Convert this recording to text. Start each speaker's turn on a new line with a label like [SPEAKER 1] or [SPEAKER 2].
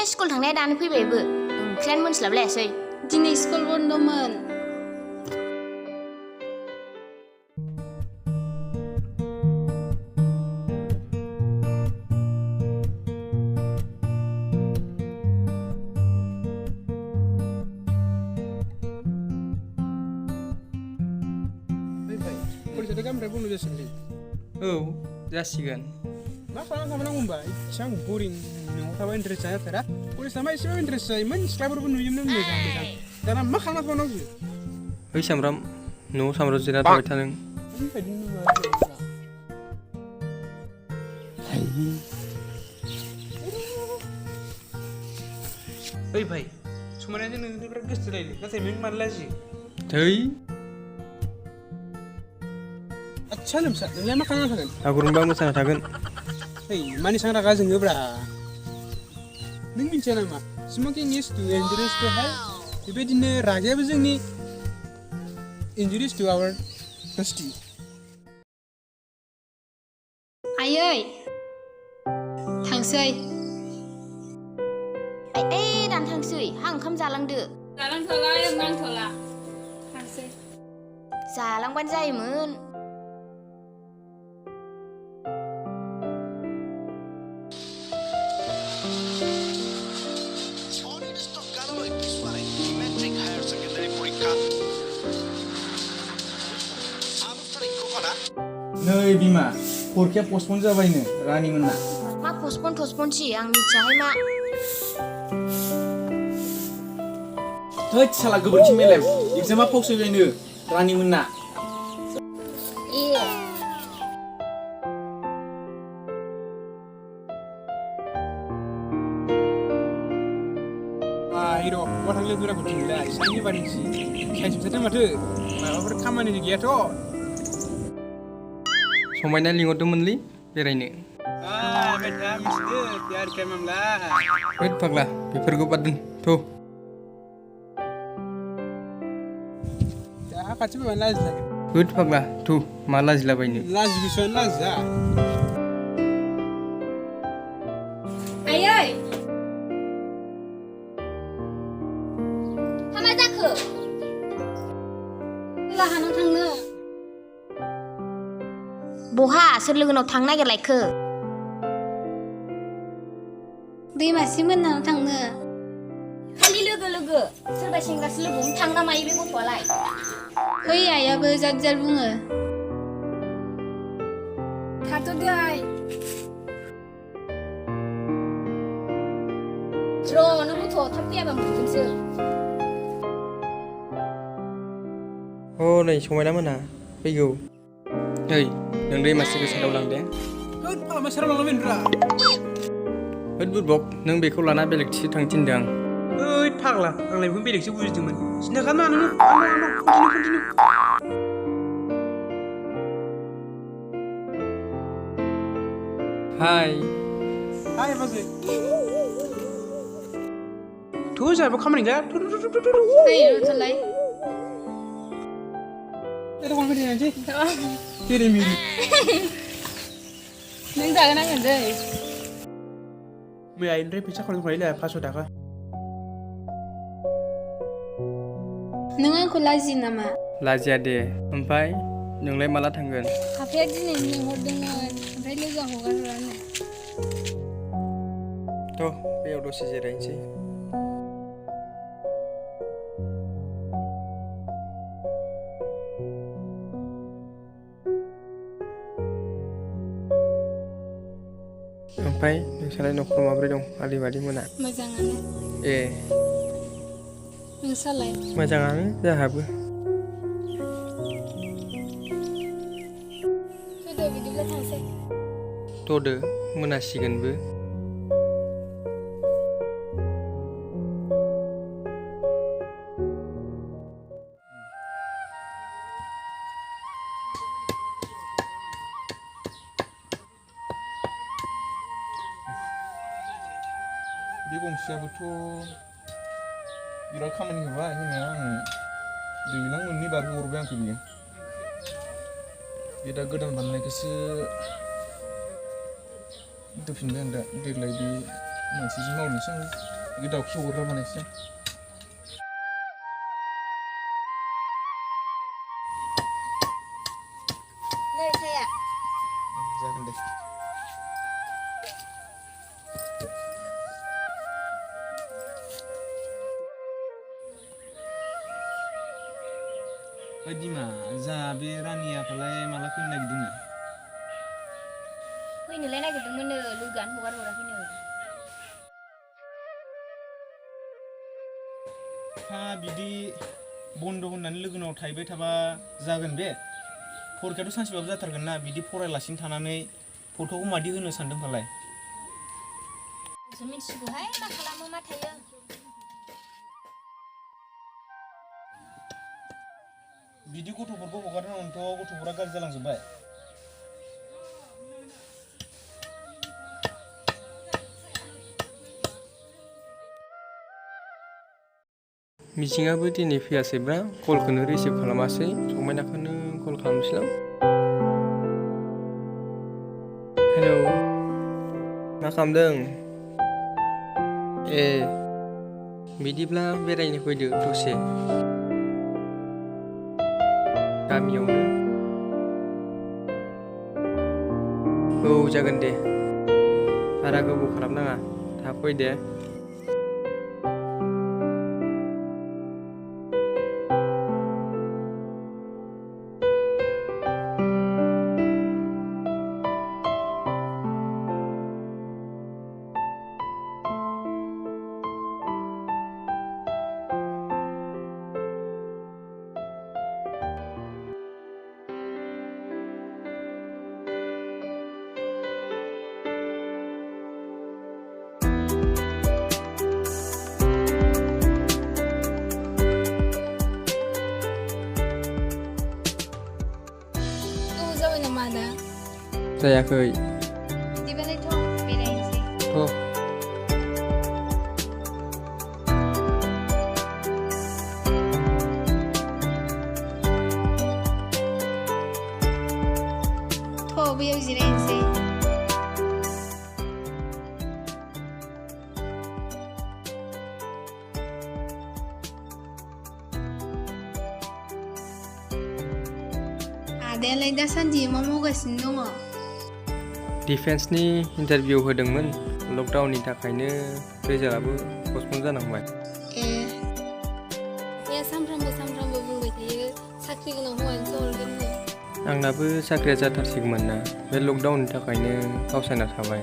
[SPEAKER 1] नोंसिना स्कुल थांनाया दानो फैबायबो ओंख्रियानो मोनस्लाबलायासै
[SPEAKER 2] दिनै स्कुल बन्द'मोन
[SPEAKER 3] फरायसालि गामिनिफ्राय बन्द' जासिगोन
[SPEAKER 4] औ जासिगोन
[SPEAKER 3] मा खालामनांगौ होनबा एसेबां बरिं न'आव थाबा इन्टारेस्ट जाथारा कलेज थांबा एसेबां इन्टारेस्ट जायोमोन सिख्लाफोरबो नुयोमोन मोजां मोजां दाना मा खालामना थानांगौ
[SPEAKER 4] ओइ सामब्राम न'आव सामब्राम जिरायना थाबाय था नों
[SPEAKER 3] ओइ भाई समायनाजों नोंनिफ्राय बिराद गोसो थोलायलै नाथाय नों मानो लाजियो
[SPEAKER 4] थै
[SPEAKER 3] आच्छा लोमसा नोंलाय मा खालामना थागोन
[SPEAKER 4] बागुरुम्बा मोसाना थागोन
[SPEAKER 3] ओइ मानि सां रागा जोङोब्रा नों मिथिया नामा स्मकिं इज टु इन्जुरियस टु हेल्थ बेबायदिनो रागायाबो जोंनि इन्जुरियस टु आवर हस्टि
[SPEAKER 2] आयै थांसै
[SPEAKER 1] ओइ दान थांसै हा ओंखाम जालांदो
[SPEAKER 2] जालांथ'ला नांथ'ला थांसै
[SPEAKER 1] जालांबानो जायोमोन
[SPEAKER 5] नै बिमा परिखाया पस्टपन जाबायनो रानिमोनना
[SPEAKER 1] मा पस्टपन आं मिथियाहाय मा
[SPEAKER 5] हैद साला गोबोरखि मेलेम एग्जामा फावसयबायनो रानिमोनना
[SPEAKER 1] ए
[SPEAKER 3] हिर' बहा थांनो लोगोफोरखौ थिनलाय साननि बारिसि साइन्स जादों माथो माबाफोर खामानि गैयाथ'
[SPEAKER 4] समायना लिंहरदोंमोनलै बेरायनो
[SPEAKER 3] बेटा मिस्टर प्यार का मामला
[SPEAKER 4] हैद फाग्ला बेफोरखौ बाद दोन थौ
[SPEAKER 3] दा खाथि फैबानो लाजिलागोन
[SPEAKER 4] हैद फाग्ला थौ मा लाजिलाबायनो
[SPEAKER 3] लाजिबिसोन लाजिया
[SPEAKER 2] आयै
[SPEAKER 1] मा जाखो
[SPEAKER 2] लाहानाव थांनो
[SPEAKER 1] बहा सोर लोगोनाव थांनो नागिरलायखो
[SPEAKER 2] दैमासि मोननाव थांनो
[SPEAKER 1] खालि लोगो सोरबा सेंग्रासो लोगो हमनो थांना मायो बे गथ'आलाय
[SPEAKER 2] फै आइयाबो जाद जाद बुङो थाथ'दो आइ
[SPEAKER 1] र' नों गथ' थाब फैयाबा मोनगोनसो
[SPEAKER 4] नै समायना मोना फैगौ ओइ नों दैमासिखौ साइडआव लां दे
[SPEAKER 3] होद फाग्ला मा साराव लांलाबायनोब्रा
[SPEAKER 4] हैद बुरबक नों बेखौ लाना बेलेगथिं थांनो थिनदों आं
[SPEAKER 3] ओइ फाग्ला आंलाय बेखौ बेलेगसो बुजिदोंमोन सिन्था खालामनाङा नोङो कन्टिनिउ
[SPEAKER 4] हाय
[SPEAKER 3] हाय बाजै थ' जोंहाबो खामानि गैया
[SPEAKER 2] फै रथ'लाय
[SPEAKER 3] दखान फैनायसै तेरे मेरे
[SPEAKER 2] नों जागोनांगोन दै
[SPEAKER 3] मैयानिफ्राय फैसा खालामखायोलै 500 थाखा
[SPEAKER 2] नों आंखौ लाजियो नामा
[SPEAKER 4] लाजिया दे ओमफ्राय नोंलाय माला थांगोन
[SPEAKER 2] आफाया दिनै लिंहरदोंमोन ओमफ्राय लोगोआ हगारहरानो
[SPEAKER 4] थ' बेयाव दसे जिरायनोसै ओमफ्राय नोंसालाय न'खराव माबोरै दं आदै मादै मोना
[SPEAKER 2] मोजाङानो
[SPEAKER 4] ए
[SPEAKER 2] नोंसालाय
[SPEAKER 4] मोजाङानो जोंहाबो
[SPEAKER 2] फैदो बिदिब्ला थांसै
[SPEAKER 4] थ'दो मोनासिगोनबो
[SPEAKER 5] बे गंसेयाबोथ' बिराद खामानि होबाय होनाया आं दैलां मोननै बारहो हरबाय आंखौ बियो बे दा गोदान बानायनायखौसो दोफिनबाय आं दा देग्लाय बे मानसिजों मावनोसै बे दाउखौ हरग्रा बानायसै
[SPEAKER 1] नै साया
[SPEAKER 5] जागोन दे दिमा जा बे रानि आफालाय माला फैनो नागिरदोंनो
[SPEAKER 1] फैनोलाय नागिरदोंमोननो लोगोआनो हगार हराखैनो
[SPEAKER 5] हा बिदि बन्द' होननानै लोगोनाव थाहैबाय थाबा जागोन बे फरिखायाथ' सानसेबाबो जाथारगोन ना बिदि फरायलासिनो थानानै फट'खौ मादि होनो सानदों फालाय
[SPEAKER 1] नोंसो मिथिगौहाय मा खालामो मा थायो
[SPEAKER 5] बिदि गथ'फोरखौ हगारनानैथ' गथ'फोरा गाज्रि जालांजोब्बाय
[SPEAKER 4] मिजिङाबो दिनै फैयासैब्रा कलखौनो रिसिभ खालामासै समायनाखौनो कल खालामनोसैलां हेलौ मा खालामदों ए बिदिब्ला बेरायनो फैदो दसे गामियावनो औ जागोन दे बारा गोबाव खालामनाङा थाब फै दे
[SPEAKER 2] जाबाय नामा आदा
[SPEAKER 4] जायाखै
[SPEAKER 2] बिदिबालायथ' बेरायनोसै
[SPEAKER 4] थ'
[SPEAKER 2] बैयाव जिरायनोसै आदायालाय दासान्दि मा मावगासिनो दङ
[SPEAKER 4] डिफेन्सनि इन्टारभिउ होदोंमोन लकडाउननि थाखायनो रिजाल्टआबो पस्टपन जानांबाय
[SPEAKER 2] सानफ्रामबो बुंबाय थायो साख्रि गोनां हौवानिसो हरगोन होनना
[SPEAKER 4] आंनाबो साख्रिया जाथारसिगौमोन ना बे लकडाउननि थाखायनो फावसायना थाबाय